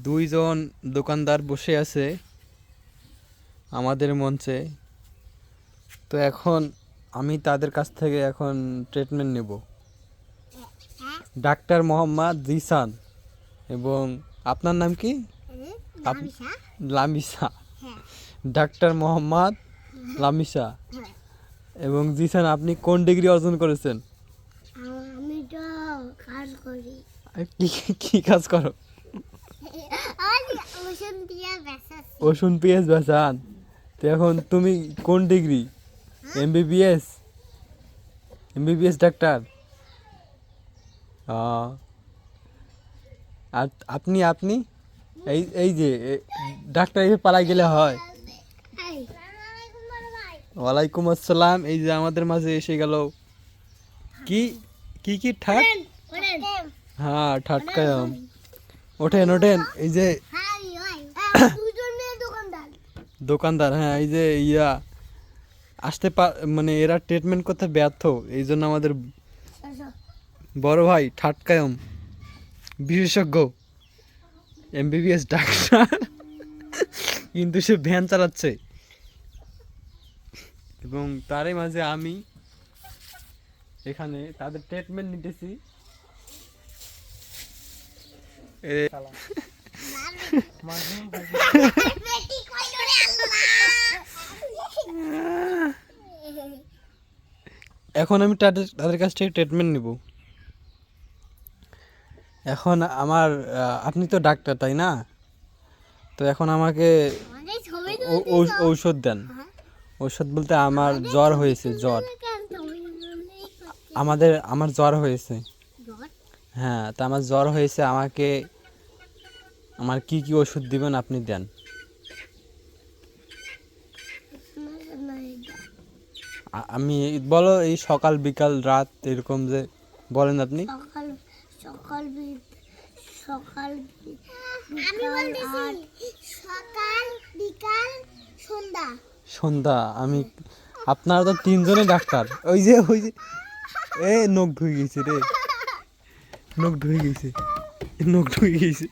দুইজন দোকানদার বসে আছে আমাদের মঞ্চে। তো এখন আমি তাদের কাছ থেকে এখন ট্রিটমেন্ট নেব। ডাক্তার মোহাম্মদ জিসান এবং আপনার নাম কি? লামিসা। ডাক্তার মোহাম্মদ লামিসা এবং জিসান, আপনি কোন ডিগ্রি অর্জন করেছেন? আমি তো কাজ করি। কি কি কাজ করো? ওষুধ পিএস বেচান। তো এখন তুমি কোন ডিগ্রি? এমবিবিএস? MBBS doctor. আর আপনি আপনি এই এই যে ডাক্তার পালাই গেলে হয়। ওয়ালাইকুম আসসালাম। এই যে আমাদের মাঝে এসে গেল কি কি কি ঠাট, হ্যাঁ ঠাটকায়াম। ওঠেন ওঠেন। এই যে দোকানদার, হ্যাঁ এই যে আসতে মানে এরা ট্রিটমেন্ট করতে ব্যর্থ, এই জন্য আমাদের বড় ভাই ঠাটকায়ম বিশেষজ্ঞ এমবিবিএস ডাক্তার কিন্তু সে ভ্যান চালাচ্ছে এবং তারই মাঝে আমি এখানে তাদের ট্রিটমেন্ট নিতেছি। এখন আমি তাদের কাছ থেকে ট্রিটমেন্ট নিব। এখন আমার আপনি তো ডাক্তার তাই না? তো এখন আমাকে ঔষধ দেন। ঔষধ বলতে আমার জ্বর হয়েছে, জ্বর আমার জ্বর হয়েছে। হ্যাঁ, তা আমার জ্বর হয়েছে, আমাকে আমার কি কি ওষুধ দিবেন আপনি দেন। আমি বলো, এই সকাল বিকাল রাত এরকম যে বলেন আপনি। সকাল সকাল সকাল সকাল বিকাল সন্ধ্যা সন্ধ্যা। আমি আপনারা তো তিনজনে ডাক্তার। ওই যে এ নখ ধুয়ে গেছে রে, নখ ধুয়ে গেছে, নখ ধুয়ে গেছে।